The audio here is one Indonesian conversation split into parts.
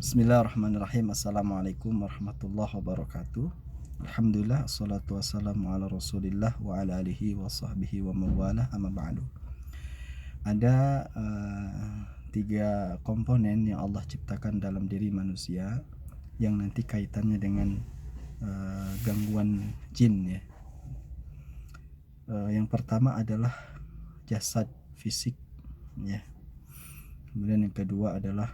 Bismillahirrahmanirrahim. Assalamualaikum warahmatullahi wabarakatuh. Alhamdulillah, assalatu wassalamu ala rasulillah wa ala alihi wa sahbihi wa mawalah, amma ba'du. Ada tiga komponen yang Allah ciptakan dalam diri manusia yang nanti kaitannya dengan gangguan jin ya. Yang pertama adalah jasad fisik ya. Kemudian yang kedua adalah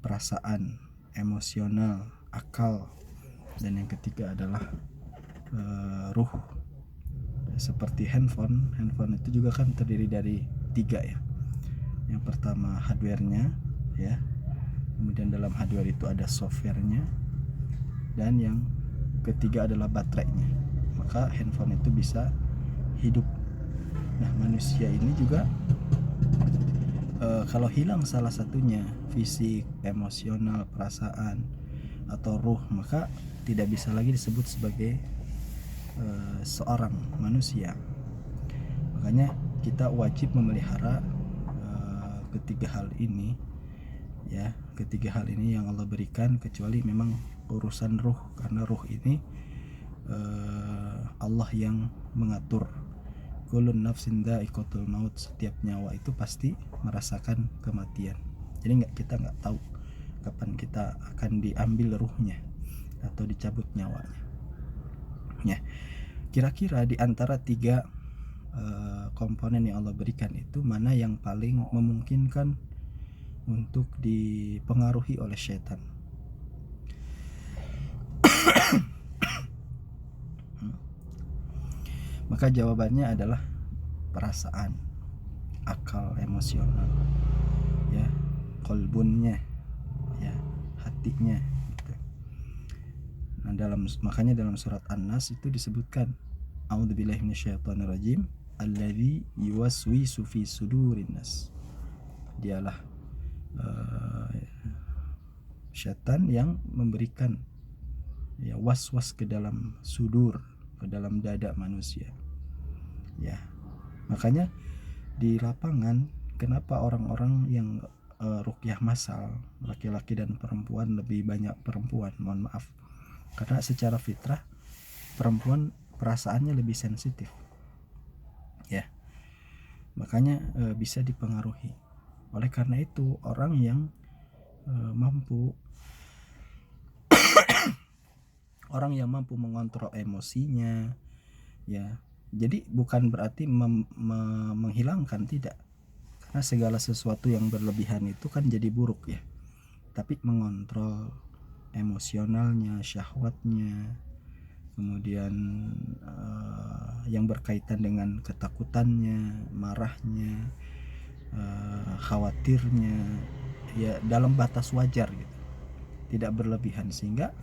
perasaan, emosional, akal, dan yang ketiga adalah ruh. Seperti handphone itu juga kan terdiri dari tiga ya. Yang pertama hardware-nya ya, kemudian dalam hardware itu ada software-nya, dan yang ketiga adalah baterainya. Maka handphone itu bisa hidup. Nah, manusia ini juga kalau hilang salah satunya, fisik, emosional, perasaan, atau ruh, maka tidak bisa lagi disebut sebagai seorang manusia. Makanya kita wajib memelihara ketiga hal ini ya, ketiga hal ini yang Allah berikan, kecuali memang urusan ruh, karena ruh ini Allah yang mengatur. Kullun nafsin dha'iqatul maut, setiap nyawa itu pasti merasakan kematian. Jadi kita nggak tahu kapan kita akan diambil ruhnya atau dicabut nyawanya. Ya, kira-kira di antara tiga komponen yang Allah berikan itu, mana yang paling memungkinkan untuk dipengaruhi oleh syaitan? Maka jawabannya adalah perasaan, akal, emosional ya, kolbunnya ya, hatinya gitu. Nah, makanya dalam surat An-Nas itu disebutkan a'udzubillahi minasyaitonirrajim alladzi yuwaswisu fi sudurin nas. Dialah syaitan yang memberikan ya was-was ke dalam sudur, ke dalam dada manusia ya. Makanya di lapangan kenapa orang-orang yang ruqyah massal, laki-laki dan perempuan, lebih banyak perempuan, mohon maaf, karena secara fitrah perempuan perasaannya lebih sensitif ya, makanya bisa dipengaruhi. Oleh karena itu orang yang mampu mengontrol emosinya ya, jadi bukan berarti menghilangkan, tidak, karena segala sesuatu yang berlebihan itu kan jadi buruk ya, tapi mengontrol emosionalnya, syahwatnya, kemudian yang berkaitan dengan ketakutannya, marahnya, khawatirnya ya, dalam batas wajar gitu, tidak berlebihan. Sehingga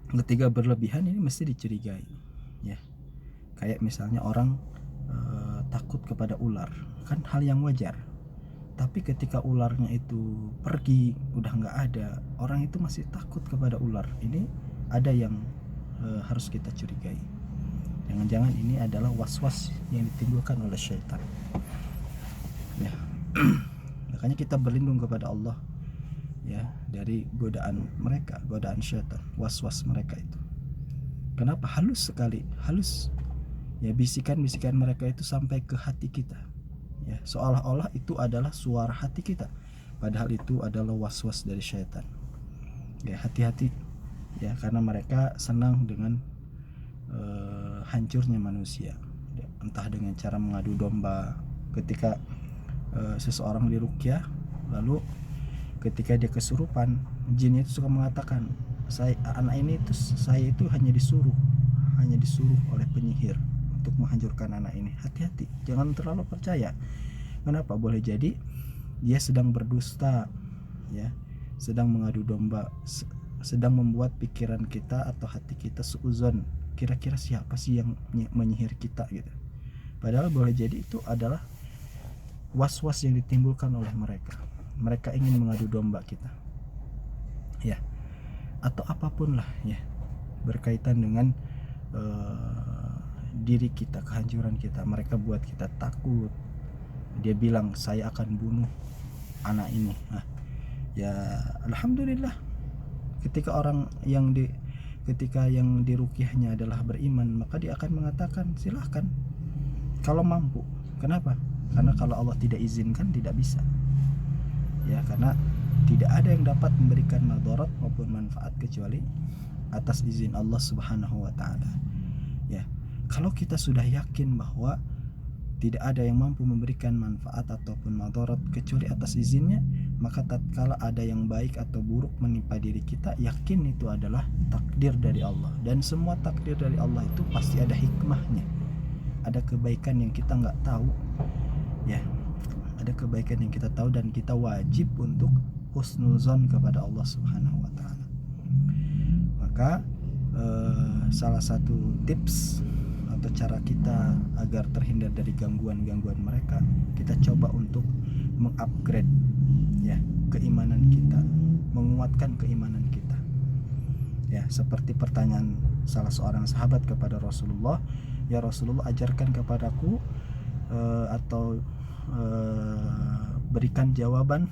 ketika berlebihan ini mesti dicurigai ya. Kayak misalnya orang takut kepada ular, kan hal yang wajar. Tapi ketika ularnya itu pergi, udah nggak ada, orang itu masih takut kepada ular, ini ada yang harus kita curigai. Jangan-jangan ini adalah was-was yang ditimbulkan oleh syaitan ya. Makanya kita berlindung kepada Allah ya dari godaan mereka, godaan syaitan, was-was mereka itu. Kenapa? Halus sekali, halus ya, bisikan-bisikan mereka itu sampai ke hati kita ya, seolah-olah itu adalah suara hati kita, padahal itu adalah was-was dari syaitan ya. Hati-hati ya, karena mereka senang dengan hancurnya manusia, entah dengan cara mengadu domba. Ketika seseorang diruqyah, lalu ketika dia kesurupan, jin itu suka mengatakan, saya itu hanya disuruh oleh penyihir untuk menghancurkan anak ini. Hati-hati, jangan terlalu percaya. Kenapa? Boleh jadi dia sedang berdusta ya, sedang mengadu domba, sedang membuat pikiran kita atau hati kita suuzon, kira-kira siapa sih yang menyihir kita gitu. Padahal boleh jadi itu adalah was-was yang ditimbulkan oleh mereka ingin mengadu domba kita ya, atau apapun lah ya, berkaitan dengan diri kita, kehancuran kita. Mereka buat kita takut, dia bilang saya akan bunuh anak ini. Nah, Ya alhamdulillah, ketika ketika yang diruqyahnya adalah beriman, maka dia akan mengatakan silahkan kalau mampu. Kenapa? Karena kalau Allah tidak izinkan tidak bisa. Ya, karena tidak ada yang dapat memberikan madarat maupun manfaat kecuali atas izin Allah Subhanahu wa taala. Ya. Kalau kita sudah yakin bahwa tidak ada yang mampu memberikan manfaat ataupun madarat kecuali atas izinnya, maka tatkala ada yang baik atau buruk menimpa diri kita, yakin itu adalah takdir dari Allah. Dan semua takdir dari Allah itu pasti ada hikmahnya, ada kebaikan yang kita nggak tahu, ya, ada kebaikan yang kita tahu, dan kita wajib untuk husnuzon kepada Allah Subhanahu wa taala. Maka salah satu tips atau cara kita agar terhindar dari gangguan-gangguan mereka, kita coba untuk mengupgrade ya keimanan kita, menguatkan keimanan kita. Ya, seperti pertanyaan salah seorang sahabat kepada Rasulullah, ya Rasulullah, ajarkan kepadaku atau berikan jawaban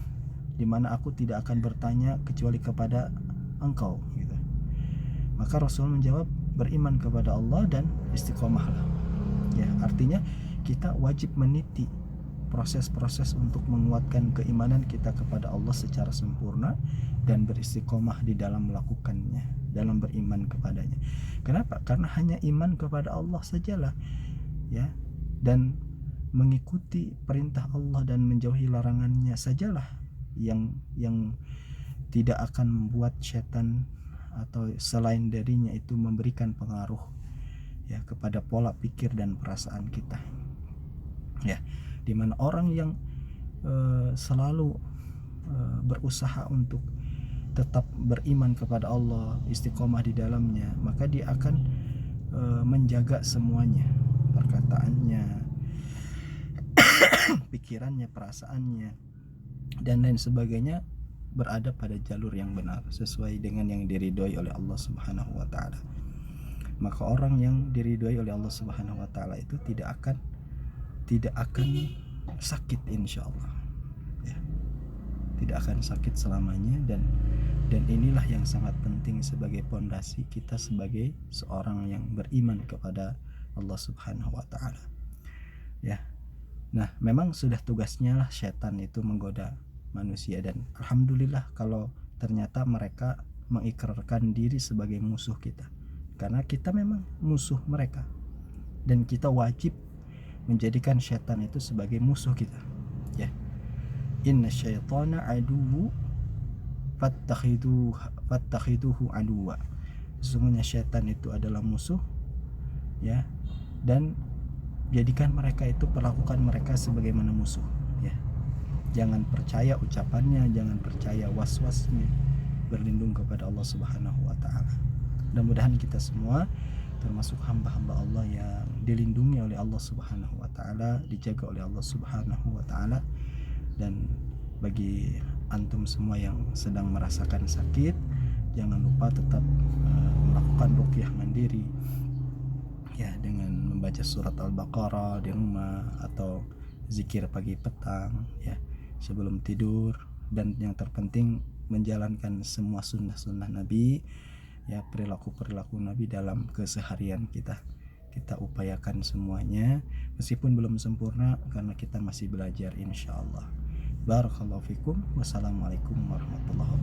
di mana aku tidak akan bertanya kecuali kepada engkau gitu. Maka Rasul menjawab, beriman kepada Allah dan istiqomahlah. Ya, artinya kita wajib meniti proses-proses untuk menguatkan keimanan kita kepada Allah secara sempurna dan beristiqomah di dalam melakukannya, dalam beriman kepadanya. Kenapa? Karena hanya iman kepada Allah sajalah, ya, dan mengikuti perintah Allah dan menjauhi larangannya sajalah yang tidak akan membuat setan atau selain darinya itu memberikan pengaruh ya kepada pola pikir dan perasaan kita. Ya, dimana orang yang selalu berusaha untuk tetap beriman kepada Allah, istiqomah di dalamnya, maka dia akan menjaga semuanya, perkataannya, pikirannya, perasaannya, dan lain sebagainya berada pada jalur yang benar sesuai dengan yang diridhoi oleh Allah Subhanahu wa taala. Maka orang yang diridhoi oleh Allah Subhanahu wa taala itu tidak akan sakit insyaallah. Ya. Tidak akan sakit selamanya, dan inilah yang sangat penting sebagai pondasi kita sebagai seorang yang beriman kepada Allah Subhanahu wa taala. Ya. Nah, memang sudah tugasnya lah setan itu menggoda manusia, dan alhamdulillah kalau ternyata mereka mengikrarkan diri sebagai musuh kita, karena kita memang musuh mereka, dan kita wajib menjadikan setan itu sebagai musuh kita. Ya, inna syaitana aduwwu fattakhiduhu aduwwa. Sesungguhnya setan itu adalah musuh, ya, dan jadikan mereka itu, perlakukan mereka sebagaimana musuh. Ya, jangan percaya ucapannya, jangan percaya was-wasnya, berlindung kepada Allah Subhanahu wa taala. Mudah-mudahan kita semua termasuk hamba-hamba Allah yang dilindungi oleh Allah Subhanahu wa taala, dijaga oleh Allah Subhanahu wa taala. Dan bagi antum semua yang sedang merasakan sakit, jangan lupa tetap melakukan ruqyah mandiri ya, dengan membaca surat Al-Baqarah di rumah atau zikir pagi petang ya sebelum tidur, dan yang terpenting menjalankan semua sunnah-sunnah Nabi ya, perilaku-perilaku Nabi dalam keseharian kita upayakan semuanya meskipun belum sempurna karena kita masih belajar insyaallah. Barakallahu fikum. Wassalamualaikum warahmatullahi wabarakatuh.